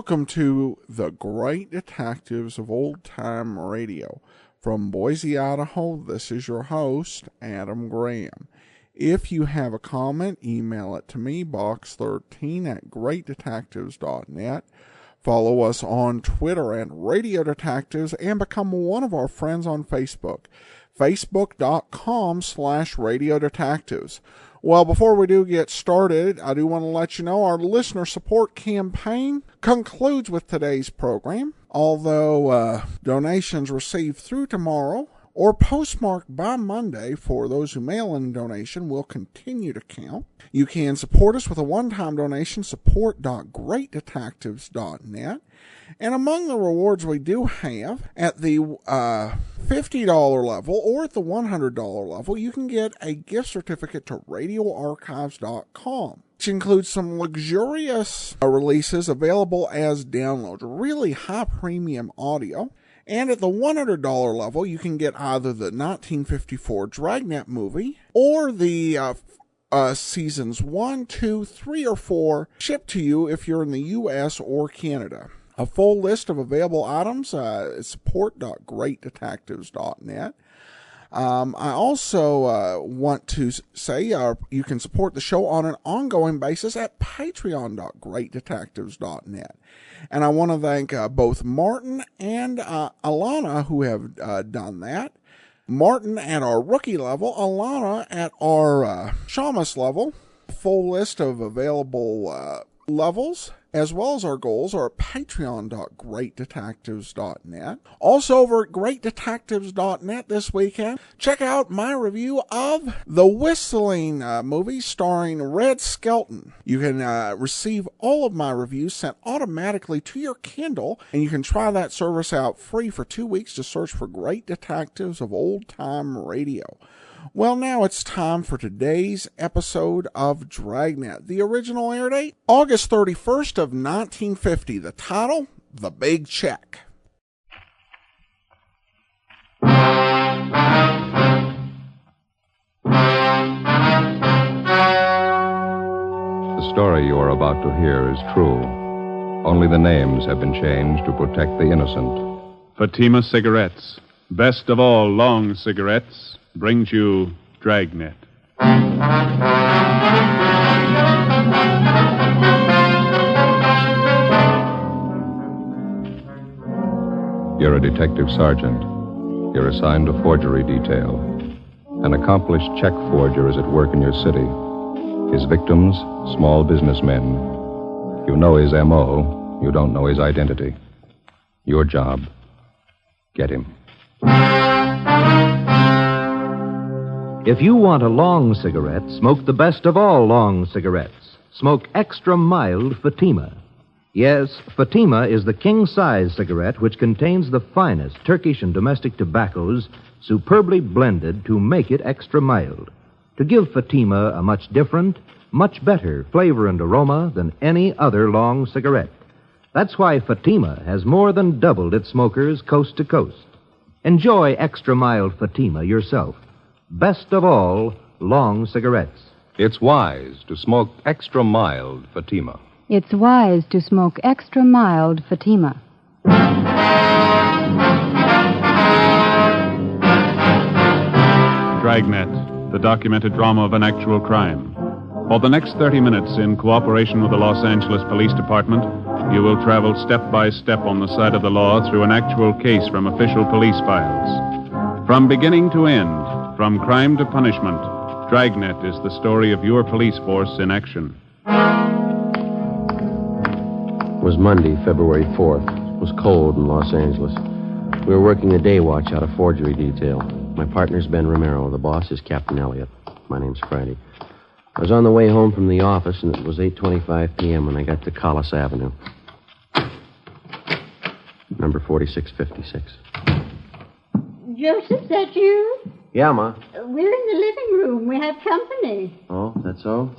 Welcome to the Great Detectives of Old Time Radio. From Boise, Idaho, this is your host, Adam Graham. If you have a comment, email it to me, box13@greatdetectives.net. Follow us on Twitter at Radio Detectives and become one of our friends on Facebook, facebook.com/Radio Detectives. Well, before we do get started, I do want to let you know our listener support campaign concludes with today's program. Although donations received through tomorrow or postmarked by Monday for those who mail in a donation will continue to count. You can support us with a one-time donation, support.greatdetectives.net. And among the rewards we do have, at the $50 level or at the $100 level, you can get a gift certificate to radioarchives.com, which includes some luxurious releases available as downloads, really high premium audio. And at the $100 level, you can get either the 1954 Dragnet movie or the seasons 1, 2, 3, or 4 shipped to you if you're in the U.S. or Canada. A full list of available items is support.greatdetectives.net. I also want to say you can support the show on an ongoing basis at patreon.greatdetectives.net. And I want to thank both Martin and Alana who have done that. Martin at our rookie level, Alana at our Shamus level. Full list of available levels, as well as our goals, are at patreon.greatdetectives.net. Also over at greatdetectives.net this weekend, check out my review of The Whistling movie starring Red Skelton. You can receive all of my reviews sent automatically to your Kindle, and you can try that service out free for 2 weeks. Just search for Great Detectives of Old Time Radio. Well, now it's time for today's episode of Dragnet. The original air date, August 31st of 1950. The title, The Big Check. The story you are about to hear is true. Only the names have been changed to protect the innocent. Fatima Cigarettes, best of all long cigarettes, brings you Dragnet. You're a detective sergeant. You're assigned to forgery detail. An accomplished check forger is at work in your city. His victims, small businessmen. You know his M.O., you don't know his identity. Your job, get him. If you want a long cigarette, smoke the best of all long cigarettes. Smoke extra mild Fatima. Yes, Fatima is the king-size cigarette which contains the finest Turkish and domestic tobaccos superbly blended to make it extra mild, to give Fatima a much different, much better flavor and aroma than any other long cigarette. That's why Fatima has more than doubled its smokers coast to coast. Enjoy extra mild Fatima yourself. Best of all, long cigarettes. It's wise to smoke extra mild Fatima. It's wise to smoke extra mild Fatima. Dragnet, the documented drama of an actual crime. For the next 30 minutes, in cooperation with the Los Angeles Police Department, you will travel step by step on the side of the law through an actual case from official police files. From beginning to end, from crime to punishment, Dragnet is the story of your police force in action. It was Monday, February 4th. It was cold in Los Angeles. We were working the day watch out of forgery detail. My partner's Ben Romero. The boss is Captain Elliott. My name's Friday. I was on the way home from the office, and it was 8:25 p.m. when I got to Collis Avenue. Number 4656. Joseph, that you? Yeah, Ma. We're in the living room. We have company. Oh, that's so?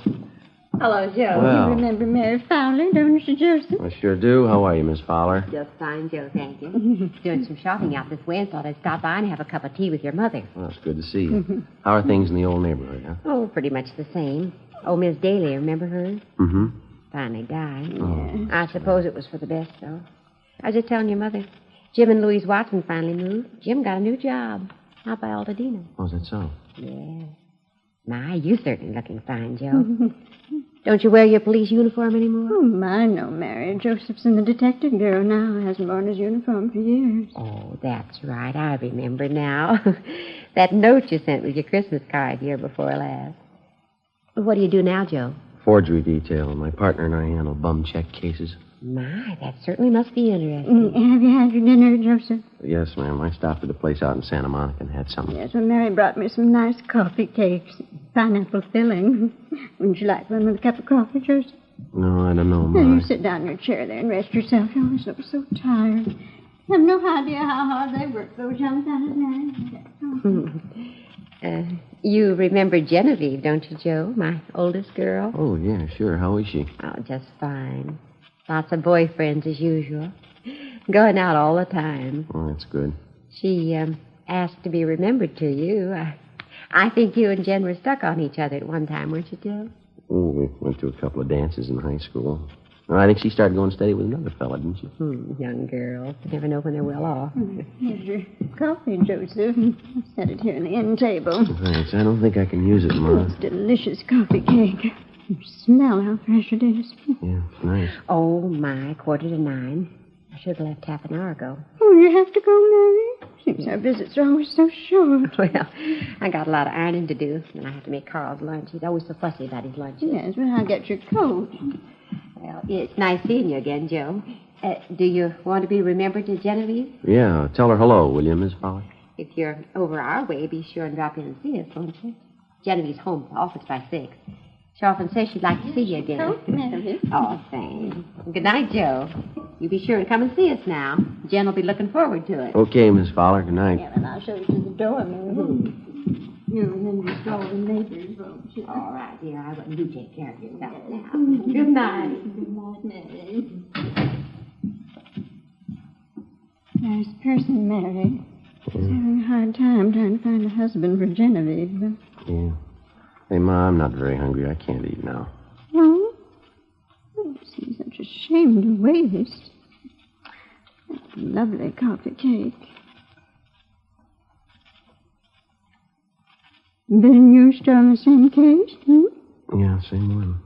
Hello, Joe. Well. You remember Mary Fowler, don't you, Joseph? I sure do. How are you, Miss Fowler? Just fine, Joe, thank you. Doing some shopping out this way and thought I'd stop by and have a cup of tea with your mother. Well, it's good to see you. How are things in the old neighborhood, huh? Oh, pretty much the same. Oh, Miss Daly, remember her? Mm-hmm. finally died. Oh. I suppose it was for the best, though. I was just telling your mother, Jim and Louise Watson finally moved. Jim got a new job out by Altadena. Oh, is that so? Yeah. My, you certainly looking fine, Joe. Don't you wear your police uniform anymore? Oh, my, no, Mary. Josephson, the detective bureau now, hasn't worn his uniform for years. Oh, that's right. I remember now. That note you sent with your Christmas card year before last. What do you do now, Joe? Forgery detail. My partner and I handle bum check cases. My, that certainly must be interesting. Have you had your dinner, Joseph? Yes, ma'am. I stopped at a place out in Santa Monica and had something. Yes, well, Mary brought me some nice coffee cakes. Pineapple filling. Wouldn't you like one with a cup of coffee, Joseph? No, I don't know, Ma. Now, you sit down in your chair there and rest yourself. You always look so tired. You have no idea how hard they work, those young fellas, Mary. You remember Genevieve, don't you, Joe? My oldest girl? Oh, yeah, sure. How is she? Oh, just fine. Lots of boyfriends as usual. Going out all the time. Oh, that's good. She asked to be remembered to you. I think you and Jen were stuck on each other at one time, weren't you, Joe? Oh, we went to a couple of dances in high school. Oh, I think she started going steady with another fella, didn't she? Young girls. You never know when they're well off. Here's your coffee, Joseph. I'll set it here on the end table. Thanks. I don't think I can use it, Ma. It's delicious coffee cake. You smell how fresh it is. Yeah, it's nice. Oh, my, 8:45. I should have left half an hour ago. Oh, you have to go, Mary? Seems our visits are always so short. Well, I got a lot of ironing to do, and I have to make Carl's lunch. He's always so fussy about his lunches. Yes, well, I'll get your coat. Well, it's nice seeing you again, Joe. Do you want to be remembered to Genevieve? Yeah, tell her hello, will you, Miss Pollock? If you're over our way, be sure and drop in and see us, won't you? Genevieve's home at the office by 6. She often says she'd like to see you again. Coat, Mary. Oh, thanks. Good night, Joe. You be sure and come and see us now. Jen will be looking forward to it. Okay, Miss Fowler. Good night. Yeah, and I'll show you to the door, Mary. You remember the golden neighbors, won't you? All right, dear. I wouldn't you take care of yourself now. Good night. Good night, Mary. Nice person, Mary. She's having a hard time trying to find a husband for Genevieve. Yeah. Hey, Ma, I'm not very hungry. I can't eat now. Oh? Oh, it seems such a shame to waste. That's a lovely coffee cake. Been you still in the same case, Yeah, same one.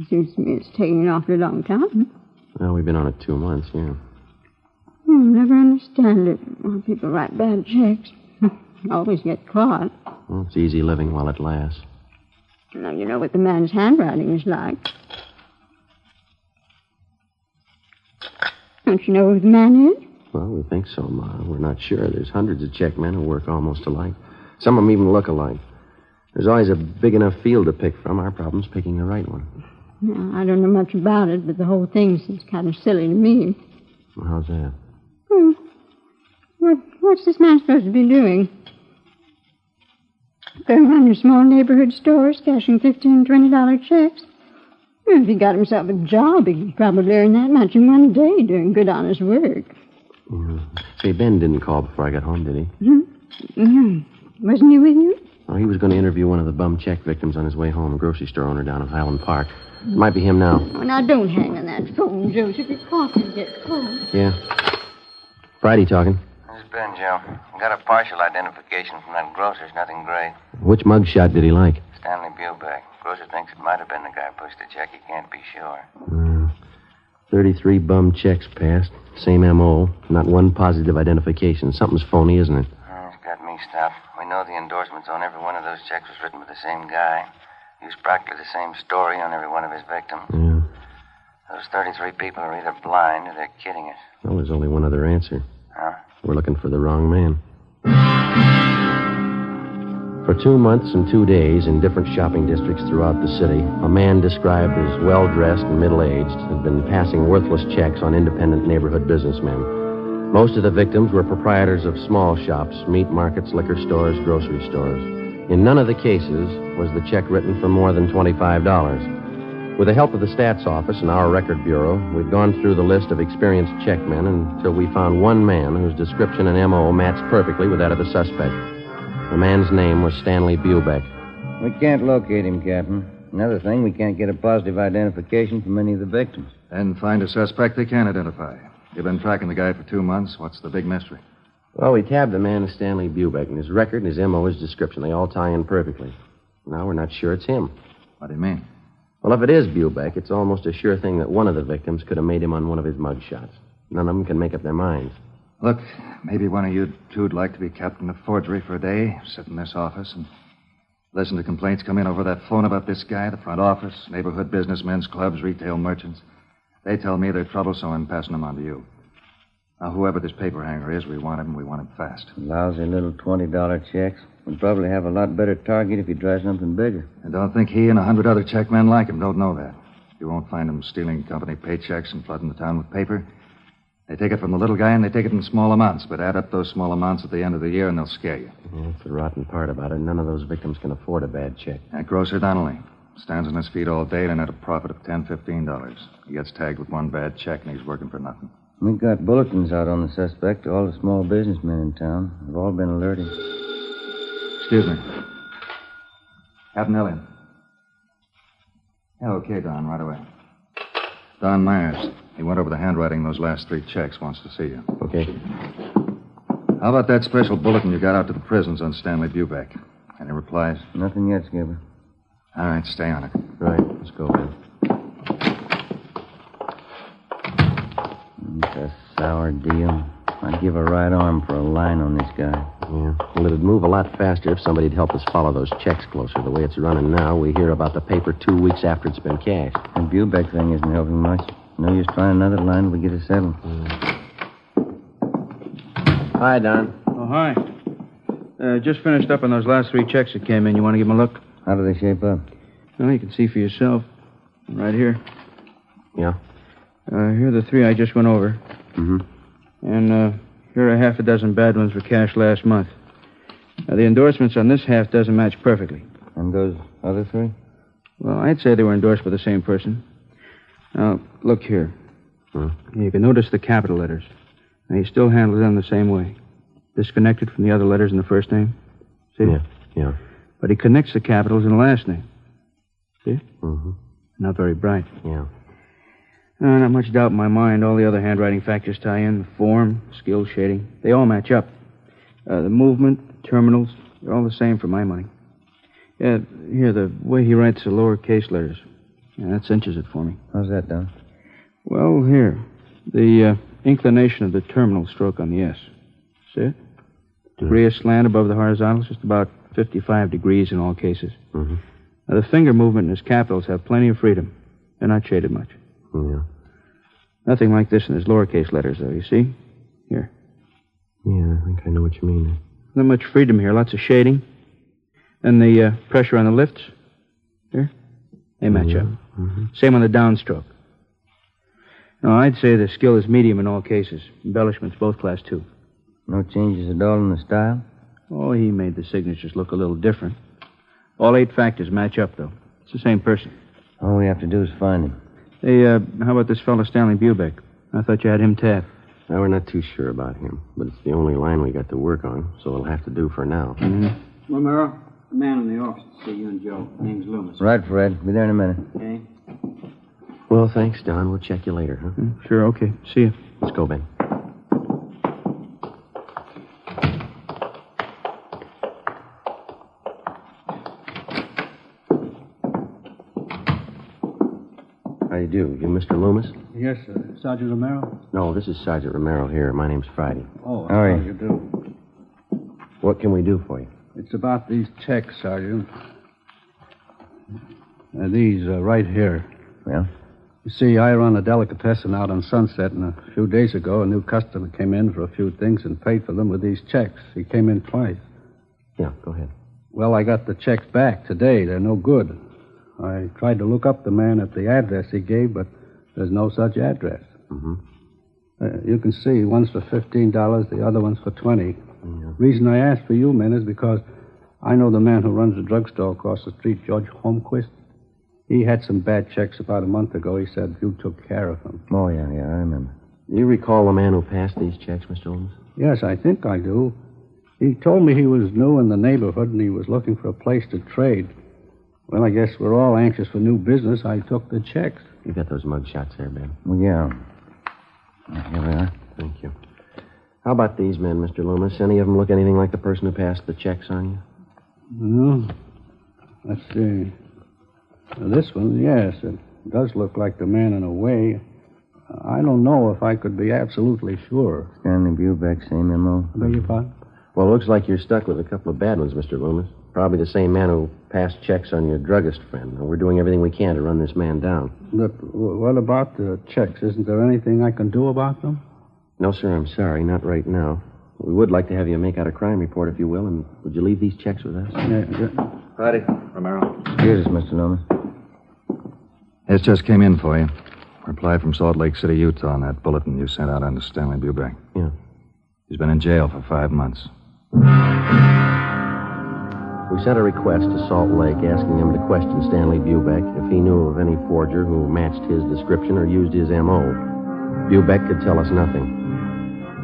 Seems to me it's taking an awfully long time. Well, we've been on it 2 months, yeah. I'll never understand it. Why people write bad checks. Always get caught. Well, it's easy living while it lasts. Now, you know what the man's handwriting is like. Don't you know who the man is? Well, we think so, Ma. We're not sure. There's hundreds of check men who work almost alike. Some of them even look alike. There's always a big enough field to pick from. Our problem's picking the right one. Now, I don't know much about it, but the whole thing seems kind of silly to me. Well, how's that? What's this man supposed to be doing? Going around your small neighborhood stores, cashing $15, $20 checks? Well, if he got himself a job, he could probably earn that much in one day doing good, honest work. Yeah. Say, Ben didn't call before I got home, did he? Wasn't he with you? Oh, he was going to interview one of the bum check victims on his way home, a grocery store owner down in Highland Park. It might be him now. Oh, now, don't hang on that phone, Joseph. Your coffee gets cold. Yeah. Friday talking. This is Ben, Joe. Got a partial identification from that grocer's. Nothing great. Which mugshot did he like? Stanley Bubeck. Grocer thinks it might have been the guy who pushed the check. He can't be sure. 33 bum checks passed. Same M.O. Not one positive identification. Something's phony, isn't it? It's got me stopped. We know the endorsements on every one of those checks was written by the same guy. Used practically the same story on every one of his victims. Yeah. Those 33 people are either blind or they're kidding us. Well, there's only one other answer. Huh? We're looking for the wrong man. For 2 months and 2 days in different shopping districts throughout the city, a man described as well-dressed and middle-aged had been passing worthless checks on independent neighborhood businessmen. Most of the victims were proprietors of small shops, meat markets, liquor stores, grocery stores. In none of the cases was the check written for more than $25. With the help of the stats office and our record bureau, we've gone through the list of experienced checkmen until we found one man whose description and M.O. matched perfectly with that of the suspect. The man's name was Stanley Bubeck. We can't locate him, Captain. Another thing, we can't get a positive identification from any of the victims. And find a suspect they can identify. You've been tracking the guy for 2 months. What's the big mystery? Well, we tabbed the man as Stanley Bubeck, and his record and his MO, his description, they all tie in perfectly. Now we're not sure it's him. What do you mean? Well, if it is Bubeck, it's almost a sure thing that one of the victims could have made him on one of his mug shots. None of them can make up their minds. Look, maybe one of you two'd like to be captain of forgery for a day, sit in this office and listen to complaints come in over that phone about this guy, the front office, neighborhood businessmen's clubs, retail merchants. They tell me they're trouble, so I'm passing them on to you. Now, whoever this paper hanger is, we want him fast. Lousy little $20 checks. We'd probably have a lot better target if he tries something bigger. And don't think he and 100 other check men like him don't know that. You won't find them stealing company paychecks and flooding the town with paper. They take it from the little guy, and they take it in small amounts, but add up those small amounts at the end of the year, and they'll scare you. Yeah, that's the rotten part about it. None of those victims can afford a bad check. That grocer Donnelly stands on his feet all day to net a profit of $10, $15. He gets tagged with one bad check, and he's working for nothing. We got bulletins out on the suspect to all the small businessmen in town. They've all been alerted. Excuse me. Captain Elliott. Yeah, okay, Don, right away. Don Myers. He went over the handwriting in those last 3 checks. Wants to see you. Okay. How about that special bulletin you got out to the prisons on Stanley Bubeck? Any replies? Nothing yet, Skipper. All right, stay on it. Right, let's go, Ben. It's a sour deal. I'd give a right arm for a line on this guy. Yeah. Well, it'd move a lot faster if somebody'd help us follow those checks closer. The way it's running now, we hear about the paper 2 weeks after it's been cashed. The Bubeck thing isn't helping much. No use trying another line till we get it settled. Hi, Don. Oh, hi. Just finished up on those last 3 checks that came in. You want to give them a look? How do they shape up? Well, you can see for yourself. Right here. Yeah? Here are the 3 I just went over. Mm-hmm. And here are half a dozen bad ones for cash last month. Now, the endorsements on this half dozen match perfectly. And those other 3? Well, I'd say they were endorsed by the same person. Now, look here. You can notice the capital letters. Now, he still handles them the same way. Disconnected from the other letters in the first name. See? Yeah. But he connects the capitals in the last name. See? Mm-hmm. Not very bright. Yeah. Not much doubt in my mind. All the other handwriting factors tie in. The form, skill, shading. They all match up. The movement, terminals, they're all the same for my money. Yeah, here, the way he writes the lowercase letters. Yeah, that cinches it for me. How's that, Don? Well, here. The inclination of the terminal stroke on the S. See it? Degree of slant above the horizontal is just about 55 degrees in all cases. Mm-hmm. Now, the finger movement and his capitals have plenty of freedom. They're not shaded much. Yeah. Nothing like this in his lowercase letters, though, you see? Here. Yeah, I think I know what you mean. Not much freedom here. Lots of shading. And the pressure on the lifts. Here. They match up. Mm-hmm. Same on the downstroke. No, I'd say the skill is medium in all cases. Embellishments, both class 2. No changes at all in the style? Oh, he made the signatures look a little different. All 8 factors match up, though. It's the same person. All we have to do is find him. Hey, how about this fellow Stanley Bubeck? I thought you had him tapped. Well, we're not too sure about him, but it's the only line we got to work on, so it'll have to do for now. Mm-hmm. Romero, the man in the office to see you and Joe. Name's Loomis. Right, Fred. Be there in a minute. Okay. Well, thanks, Don. We'll check you later, huh? Sure, okay. See you. Let's go, Ben. How do you do? You Mr. Loomis? Yes, sir. Sergeant Romero? No, this is Sergeant Romero here. My name's Friday. Oh, How are how do you do? What can we do for you? It's about these checks, Sergeant. These right here. Well? You see, I run a delicatessen out on Sunset, and a few days ago, a new customer came in for a few things and paid for them with these checks. He came in twice. Yeah, go ahead. Well, I got the checks back today. They're no good. I tried to look up the man at the address he gave, but there's no such address. Mm-hmm. You can see, one's for $15, the other one's for $20. Yeah. Reason I asked for you, men, is because I know the man who runs the drugstore across the street, George Holmquist. He had some bad checks about a month ago. He said you took care of him. Oh, yeah, I remember. Do you recall the man who passed these checks, Mr. Loomis? Yes, I think I do. He told me he was new in the neighborhood and he was looking for a place to trade. Well, I guess we're all anxious for new business. I took the checks. You got those mug shots there, Ben? Well, yeah. Here we are. Thank you. How about these men, Mr. Loomis? Any of them look anything like the person who passed the checks on you? No. Let's see. This one, yes, it does look like the man in a way. I don't know if I could be absolutely sure. Stanley Bubeck, same M.O. Beg your pardon? Well, it looks like you're stuck with a couple of bad ones, Mr. Loomis. Probably the same man who passed checks on your druggist friend. We're doing everything we can to run this man down. But what about the checks? Isn't there anything I can do about them? No, sir, I'm sorry. Not right now. We would like to have you make out a crime report, if you will, and would you leave these checks with us? Friday, Romero. Excuse us, Mr. Loomis. This just came in for you. Reply from Salt Lake City, Utah on that bulletin you sent out under Stanley Bubeck. Yeah. He's been in jail for 5 months. We sent a request to Salt Lake asking him to question Stanley Bubeck if he knew of any forger who matched his description or used his M.O. Bubeck could tell us nothing.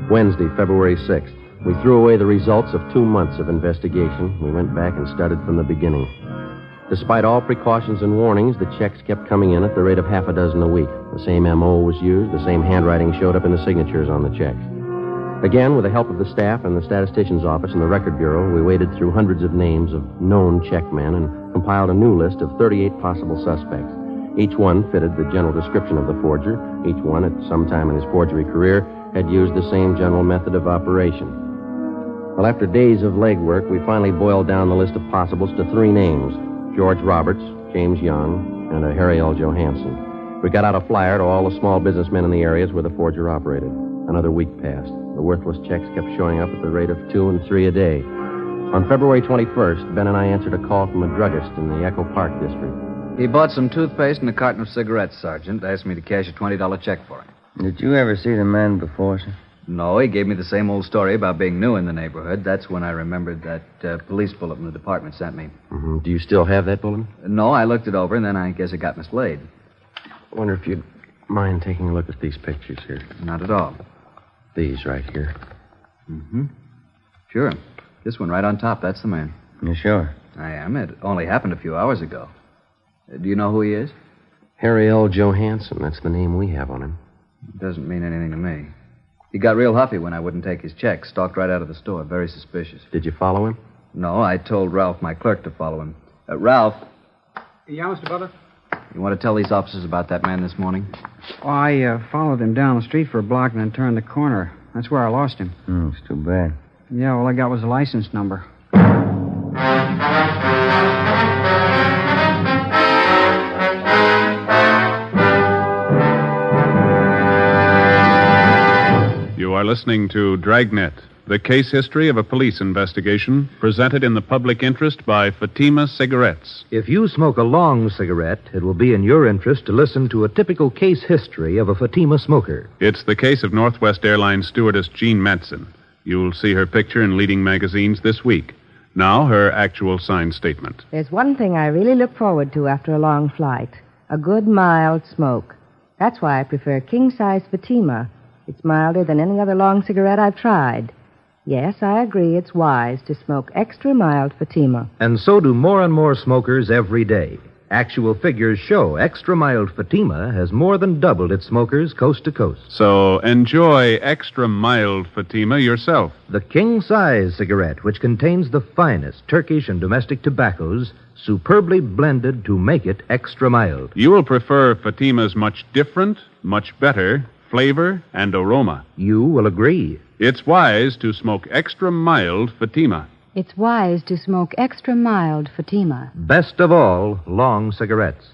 Wednesday, February 6th, we threw away the results of 2 months of investigation. We went back and started from the beginning. Despite all precautions and warnings, the checks kept coming in at the rate of half a dozen a week. The same M.O. was used. The same handwriting showed up in the signatures on the checks. Again, with the help of the staff and the statistician's office and the record bureau, we waded through hundreds of names of known checkmen and compiled a new list of 38 possible suspects. Each one fitted the general description of the forger. Each one, at some time in his forgery career, had used the same general method of operation. Well, after days of legwork, we finally boiled down the list of possibles to 3 names: George Roberts, James Young, and a Harry L. Johansson. We got out a flyer to all the small businessmen in the areas where the forger operated. Another week passed. The worthless checks kept showing up at the rate of 2 and 3 a day. On February 21st, Ben and I answered a call from a druggist in the Echo Park district. He bought some toothpaste and a carton of cigarettes, Sergeant. Asked me to cash a $20 check for him. Did you ever see the man before, sir? No, he gave me the same old story about being new in the neighborhood. That's when I remembered that police bulletin the department sent me. Mm-hmm. Do you still have that bulletin? No, I looked it over, and then I guess it got mislaid. I wonder if you'd mind taking a look at these pictures here. Not at all. These right here. Mm-hmm. Sure. This one right on top, that's the man. You sure? I am. It only happened a few hours ago. Do you know who he is? Harry L. Johansson. That's the name we have on him. It doesn't mean anything to me. He got real huffy when I wouldn't take his check. Stalked right out of the store. Very suspicious. Did you follow him? No, I told Ralph, my clerk, to follow him. Ralph. Yeah, Mr. Butler? You want to tell these officers about that man this morning? Oh, I followed him down the street for a block and then turned the corner. That's where I lost him. It's too bad. Yeah, all I got was a license number. You are listening to Dragnet, the case history of a police investigation presented in the public interest by Fatima Cigarettes. If you smoke a long cigarette, it will be in your interest to listen to a typical case history of a Fatima smoker. It's the case of Northwest Airlines stewardess Jean Metzen. You'll see her picture in leading magazines this week. Now, her actual signed statement. There's one thing I really look forward to after a long flight: a good, mild smoke. That's why I prefer king-size Fatima. It's milder than any other long cigarette I've tried. Yes, I agree it's wise to smoke extra mild Fatima. And so do more and more smokers every day. Actual figures show extra mild Fatima has more than doubled its smokers coast to coast. So enjoy extra mild Fatima yourself. The king-size cigarette, which contains the finest Turkish and domestic tobaccos, superbly blended to make it extra mild. You will prefer Fatima's much different, much better flavor and aroma. You will agree. It's wise to smoke extra mild Fatima. It's wise to smoke extra mild Fatima. Best of all, long cigarettes.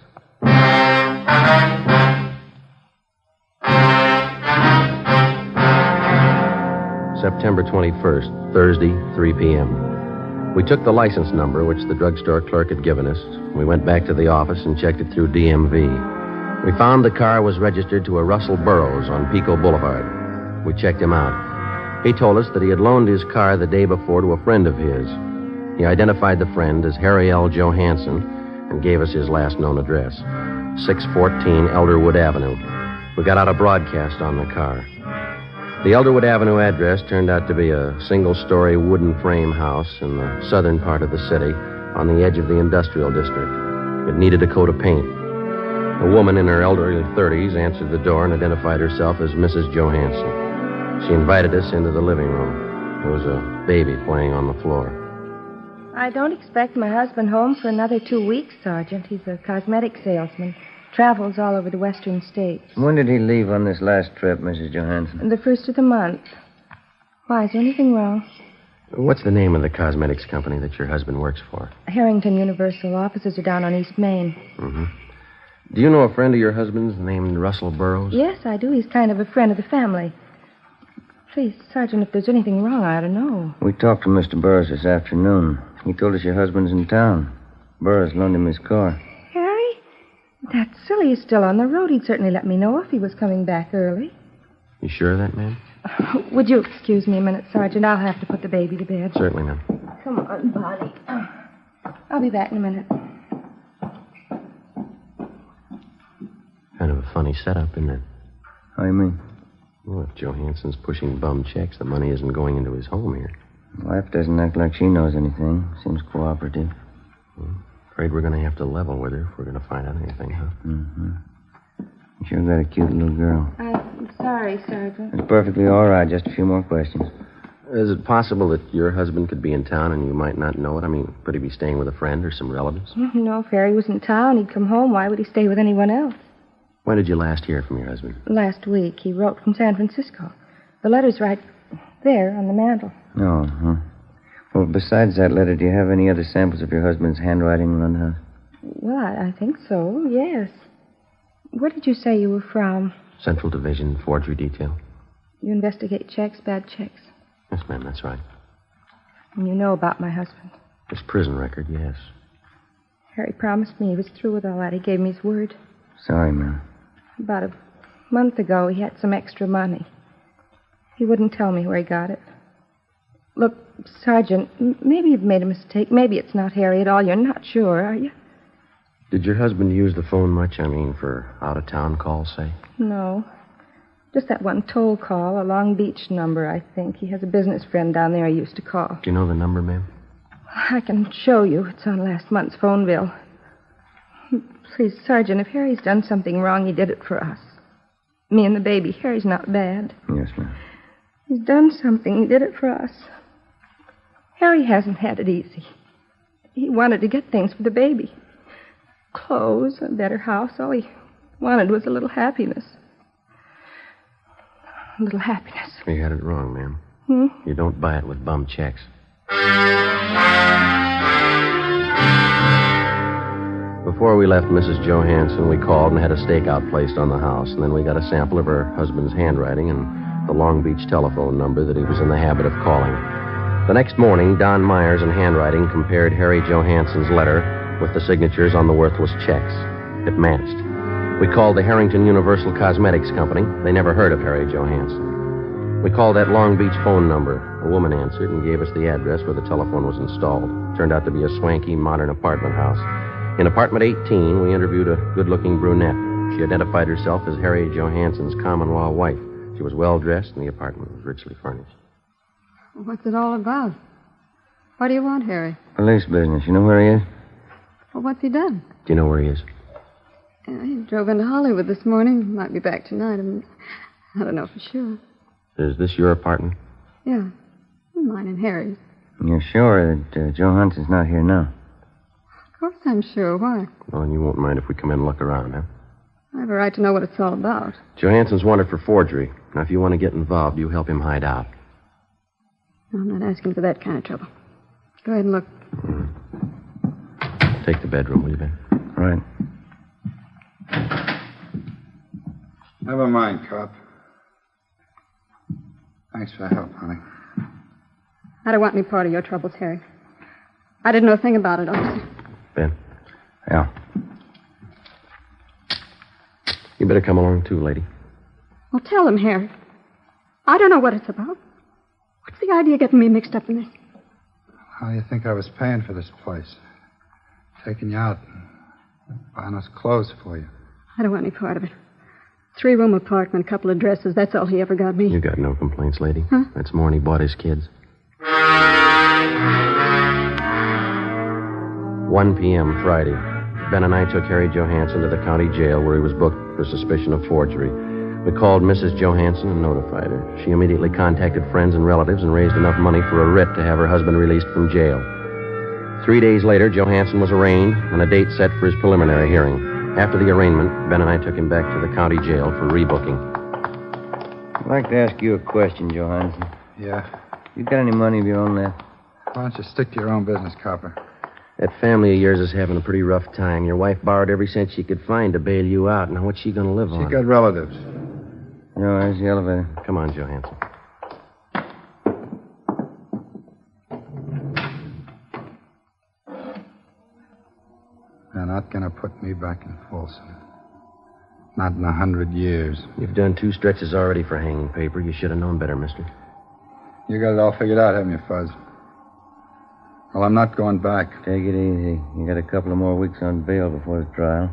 September 21st, Thursday, 3 p.m. We took the license number which the drugstore clerk had given us. We went back to the office and checked it through DMV. We found the car was registered to a Russell Burroughs on Pico Boulevard. We checked him out. He told us that he had loaned his car the day before to a friend of his. He identified the friend as Harry L. Johansson and gave us his last known address, 614 Elderwood Avenue. We got out a broadcast on the car. The Elderwood Avenue address turned out to be a single-story wooden frame house in the southern part of the city on the edge of the industrial district. It needed a coat of paint. A woman in her elderly 30s answered the door and identified herself as Mrs. Johansson. She invited us into the living room. There was a baby playing on the floor. I don't expect my husband home for another 2 weeks, Sergeant. He's a cosmetic salesman. Travels all over the western states. When did he leave on this last trip, Mrs. Johansson? The first of the month. Why, is there anything wrong? What's the name of the cosmetics company that your husband works for? Harrington Universal. Offices are down on East Main. Mm-hmm. Do you know a friend of your husband's named Russell Burroughs? Yes, I do. He's kind of a friend of the family. Please, Sergeant, if there's anything wrong, I ought to know. We talked to Mr. Burroughs this afternoon. He told us your husband's in town. Burroughs loaned him his car. Harry? That's silly. He's still on the road. He'd certainly let me know if he was coming back early. You sure of that, ma'am? Would you excuse me a minute, Sergeant? I'll have to put the baby to bed. Certainly, ma'am. Come on, Bonnie. I'll be back in a minute. Kind of a funny setup, isn't it? How do you mean? Well, if Johansson's pushing bum checks, the money isn't going into his home here. Wife doesn't act like she knows anything. Seems cooperative. Afraid we're going to have to level with her if we're going to find out anything, huh? Mm-hmm. You sure got a cute little girl. I'm sorry, Sergeant. It's perfectly all right. Just a few more questions. Is it possible that your husband could be in town and you might not know it? I mean, could he be staying with a friend or some relatives? No, if Harry was in town, he'd come home. Why would he stay with anyone else? When did you last hear from your husband? Last week. He wrote from San Francisco. The letter's right there on the mantel. Oh, huh. Well, besides that letter, do you have any other samples of your husband's handwriting around the house? Well, I think so, yes. Where did you say you were from? Central Division, Forgery Detail. You investigate checks, bad checks? Yes, ma'am, that's right. And you know about my husband? His prison record, yes. Harry promised me he was through with all that. He gave me his word. Sorry, ma'am. About a month ago, he had some extra money. He wouldn't tell me where he got it. Look, Sergeant, maybe you've made a mistake. Maybe it's not Harry at all. You're not sure, are you? Did your husband use the phone much? I mean, for out-of-town calls, say? No. Just that one toll call, a Long Beach number, I think. He has a business friend down there he used to call. Do you know the number, ma'am? I can show you. It's on last month's phone bill. Please, Sergeant, if Harry's done something wrong, he did it for us. Me and the baby. Harry's not bad. Yes, ma'am. He's done something. He did it for us. Harry hasn't had it easy. He wanted to get things for the baby. Clothes, a better house. All he wanted was a little happiness. A little happiness. You had it wrong, ma'am. You don't buy it with bum checks. Before we left Mrs. Johansson, we called and had a stakeout placed on the house, and then we got a sample of her husband's handwriting and the Long Beach telephone number that he was in the habit of calling. The next morning, Don Myers in handwriting compared Harry Johansson's letter with the signatures on the worthless checks. It matched. We called the Harrington Universal Cosmetics Company. They never heard of Harry Johansson. We called that Long Beach phone number. A woman answered and gave us the address where the telephone was installed. It turned out to be a swanky, modern apartment house. In apartment 18, we interviewed a good-looking brunette. She identified herself as Harry Johansson's common-law wife. She was well-dressed, and the apartment was richly furnished. What's it all about? What do you want, Harry? Police business. You know where he is? Well, what's he done? Do you know where he is? He drove into Hollywood this morning. Might be back tonight. I don't know for sure. Is this your apartment? Yeah. Mine and Harry's. You're sure that Johansson's not here now? Of course I'm sure. Why? Well, and you won't mind if we come in and look around, huh? I have a right to know what it's all about. Johansson's wanted for forgery. Now, if you want to get involved, you help him hide out. I'm not asking for that kind of trouble. Go ahead and look. Take the bedroom, will you, Ben? Right. Never mind, cop. Thanks for the help, honey. I don't want any part of your troubles, Harry. I didn't know a thing about it, officer. Ben? Yeah. You better come along, too, lady. Well, tell him, Harry. I don't know what it's about. What's the idea of getting me mixed up in this? How do you think I was paying for this place? Taking you out and buying us clothes for you. I don't want any part of it. 3-room apartment, a couple of dresses. That's all he ever got me. You got no complaints, lady. Huh? That's more than he bought his kids. 1 p.m. Friday. Ben and I took Harry Johansson to the county jail where he was booked for suspicion of forgery. We called Mrs. Johansson and notified her. She immediately contacted friends and relatives and raised enough money for a writ to have her husband released from jail. 3 days later, Johansson was arraigned and a date set for his preliminary hearing. After the arraignment, Ben and I took him back to the county jail for rebooking. I'd like to ask you a question, Johansson. Yeah? You got any money of your own left? Why don't you stick to your own business, copper? That family of yours is having a pretty rough time. Your wife borrowed every cent she could find to bail you out. Now, what's she going to live on? She got relatives. No, there's the elevator. Come on, Johansson. They're not going to put me back in Folsom. Not in 100 years. You've done 2 stretches already for hanging paper. You should have known better, mister. You got it all figured out, haven't you, Fuzz? Well, I'm not going back. Take it easy. You got a couple of more weeks on bail before the trial.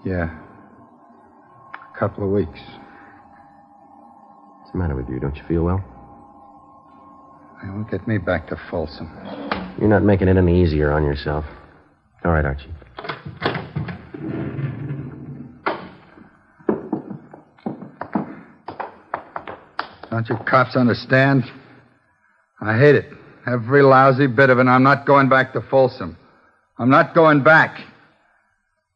Yeah. A couple of weeks. What's the matter with you? Don't you feel well? They won't get me back to Folsom. You're not making it any easier on yourself. All right, Archie. Don't you cops understand? I hate it. Every lousy bit of it. I'm not going back to Folsom. I'm not going back.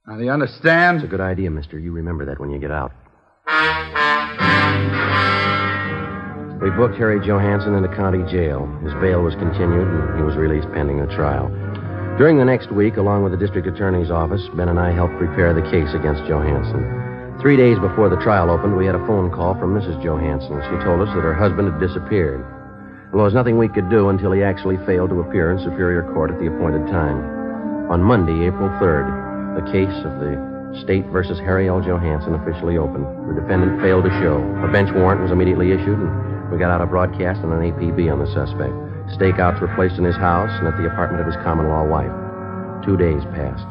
Now, do you understand? It's a good idea, mister. You remember that when you get out. We booked Harry Johansson into county jail. His bail was continued, and he was released pending the trial. During the next week, along with the district attorney's office, Ben and I helped prepare the case against Johansson. 3 days before the trial opened, we had a phone call from Mrs. Johansson. She told us that her husband had disappeared. Well, there was nothing we could do until he actually failed to appear in Superior Court at the appointed time. On Monday, April 3rd, the case of the State versus Harry L. Johansson officially opened. The defendant failed to show. A bench warrant was immediately issued, and we got out a broadcast and an APB on the suspect. Stakeouts were placed in his house and at the apartment of his common-law wife. 2 days passed.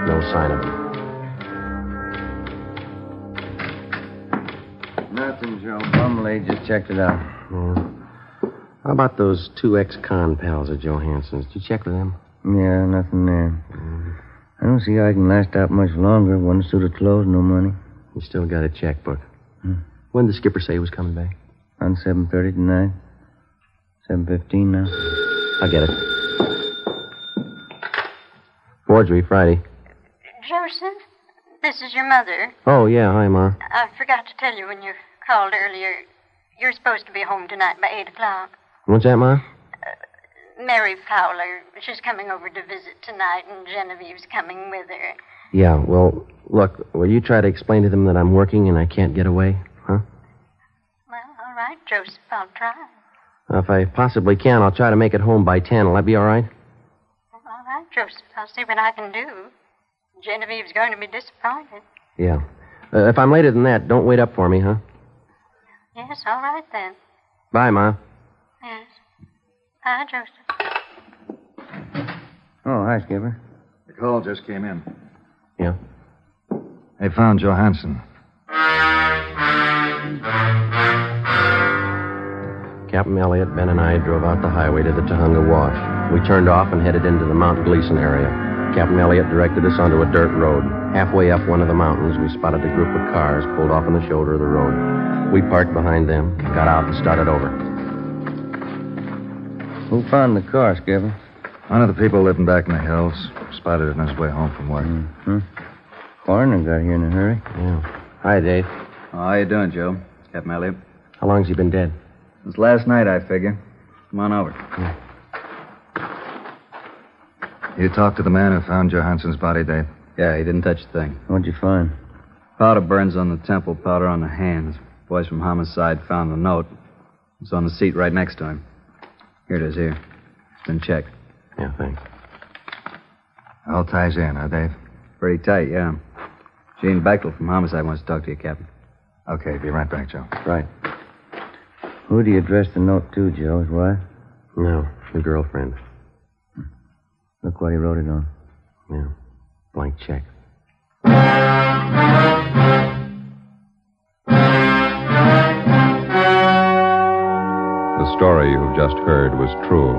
No sign of him. Nothing, Joe. Bumley just checked it out. Yeah. How about those 2 ex-con pals of Johansson's? Did you check with them? Yeah, nothing there. I don't see how I can last out much longer. One suit of clothes, no money. You still got a checkbook. When did the skipper say he was coming back? On 7:30 tonight. 7:15 now. I'll get it. Forgery, Friday. Joseph, this is your mother. Oh, yeah. Hi, Ma. I forgot to tell you when you called earlier. You're supposed to be home tonight by 8 o'clock. What's that, Ma? Mary Fowler, she's coming over to visit tonight, and Genevieve's coming with her. Yeah, well, look, will you try to explain to them that I'm working and I can't get away, huh? Well, all right, Joseph, I'll try. If I possibly can, I'll try to make it home by 10. Will that be all right? Well, all right, Joseph, I'll see what I can do. Genevieve's going to be disappointed. Yeah. If I'm later than that, don't wait up for me, huh? Yes, all right then. Bye, Ma. Yes. Bye, Joseph. Oh, hi, Skipper. The call just came in. Yeah? They found Johansson. Captain Elliott, Ben, and I drove out the highway to the Tahunga Wash. We turned off and headed into the Mount Gleason area. Captain Elliott directed us onto a dirt road. Halfway up one of the mountains, we spotted a group of cars pulled off on the shoulder of the road. We parked behind them, got out, and started over. Who found the car, Skipper? One of the people living back in the hills. Spotted it on his way home from work. Coroner got here in a hurry. Yeah. Hi, Dave. Oh, how you doing, Joe? Captain Elliott. How long's he been dead? Since last night, I figure. Come on over. Yeah. You talked to the man who found Johansson's body, Dave? Yeah, he didn't touch a thing. What'd you find? Powder burns on the temple, powder on the hands. Boys from homicide found the note. It's on the seat right next to him. Here it is, here. It's been checked. Yeah, thanks. All ties in, huh, Dave? Pretty tight, yeah. Gene Bechtel from homicide wants to talk to you, Captain. Okay, be right back, Joe. Right. Who do you address the note to, Joe? His wife? No, the girlfriend. Look what he wrote it on. Yeah, blank check. The story you've just heard was true.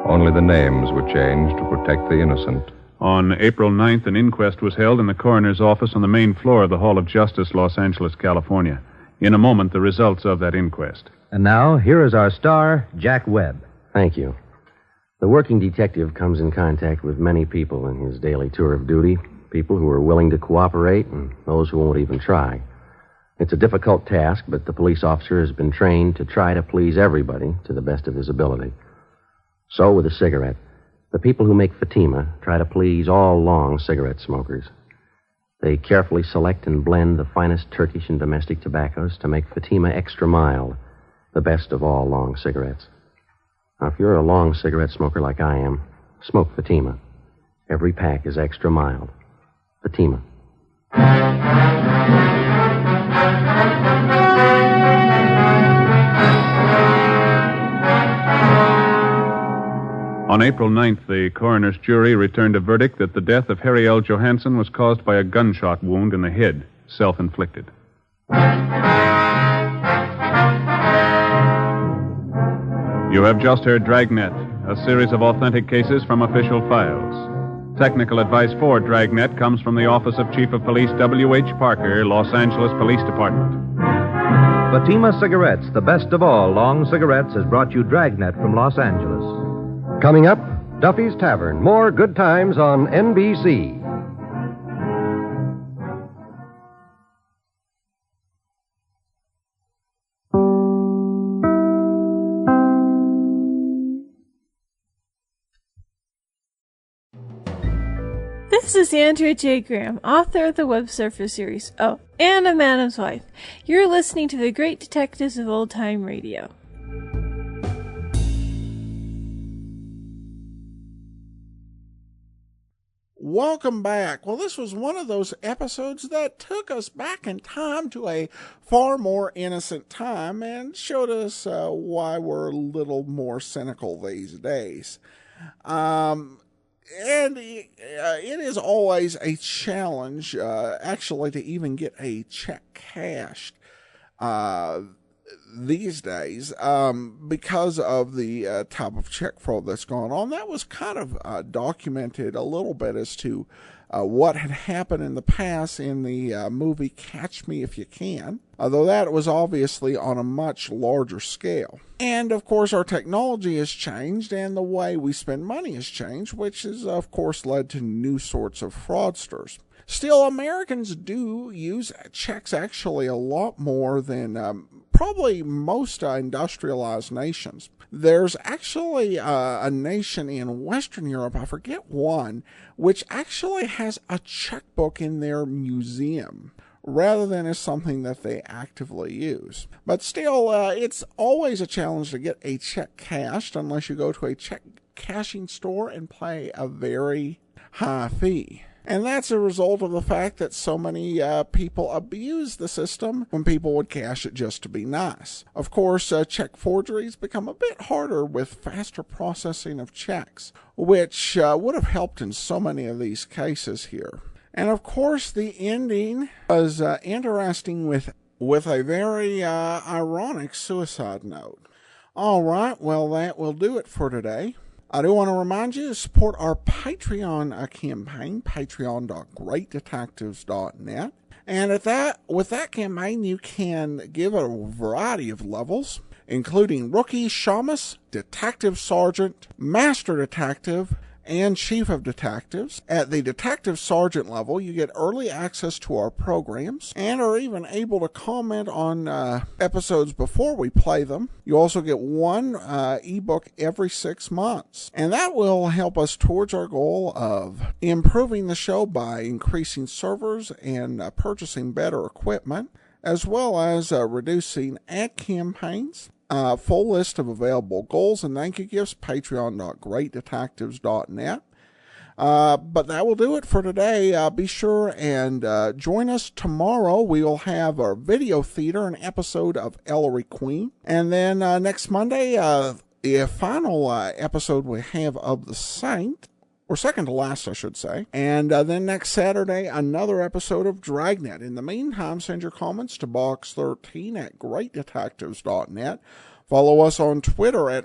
Only the names were changed to protect the innocent. On April 9th, an inquest was held in the coroner's office on the main floor of the Hall of Justice, Los Angeles, California. In a moment, the results of that inquest. And now, here is our star, Jack Webb. Thank you. The working detective comes in contact with many people in his daily tour of duty, people who are willing to cooperate and those who won't even try. It's a difficult task, but the police officer has been trained to try to please everybody to the best of his ability. So with a cigarette, the people who make Fatima try to please all long cigarette smokers. They carefully select and blend the finest Turkish and domestic tobaccos to make Fatima extra mild, the best of all long cigarettes. Now, if you're a long cigarette smoker like I am, smoke Fatima. Every pack is extra mild. Fatima. On April 9th, the coroner's jury returned a verdict that the death of Harry L. Johansson was caused by a gunshot wound in the head, self-inflicted. You have just heard Dragnet, a series of authentic cases from official files. Technical advice for Dragnet comes from the Office of Chief of Police W.H. Parker, Los Angeles Police Department. Fatima Cigarettes, the best of all long cigarettes, has brought you Dragnet from Los Angeles. Coming up, Duffy's Tavern. More good times on NBC. This is Andrea J. Graham, author of the Web Surfer series. Oh, and a Madam's Wife. You're listening to The Great Detectives of Old Time Radio. Welcome back. Well, this was one of those episodes that took us back in time to a far more innocent time and showed us why we're a little more cynical these days. And it is always a challenge, actually, to even get a check cashed these days because of the type of check fraud that's gone on. That was kind of documented a little bit as to what had happened in the past in the movie Catch Me If You Can, although that was obviously on a much larger scale. And, of course, our technology has changed and the way we spend money has changed, which has, of course, led to new sorts of fraudsters. Still, Americans do use checks actually a lot more than probably most industrialized nations. There's actually a nation in Western Europe, I forget one, which actually has a checkbook in their museum rather than as something that they actively use. But still, it's always a challenge to get a check cashed unless you go to a check cashing store and pay a very high fee. And that's a result of the fact that so many people abuse the system when people would cash it just to be nice. Of course, check forgeries become a bit harder with faster processing of checks, which would have helped in so many of these cases here. And of course, the ending was interesting with a very ironic suicide note. All right, well, that will do it for today. I do want to remind you to support our Patreon campaign, patreon.greatdetectives.net. And with that campaign, you can give a variety of levels, including Rookie, Shamus, Detective Sergeant, Master Detective, and Chief of Detectives. At the Detective Sergeant level, you get early access to our programs and are even able to comment on episodes before we play them. You also get one ebook every 6 months, and that will help us towards our goal of improving the show by increasing servers and purchasing better equipment, as well as reducing ad campaigns. Full list of available goals and thank you gifts, patreon.greatdetectives.net. But that will do it for today. Be sure and join us tomorrow. We will have our video theater, an episode of Ellery Queen. And then next Monday, the final episode we have of The Saint, or second to last, I should say. And then next Saturday, another episode of Dragnet. In the meantime, send your comments to box13 at greatdetectives.net. Follow us on Twitter at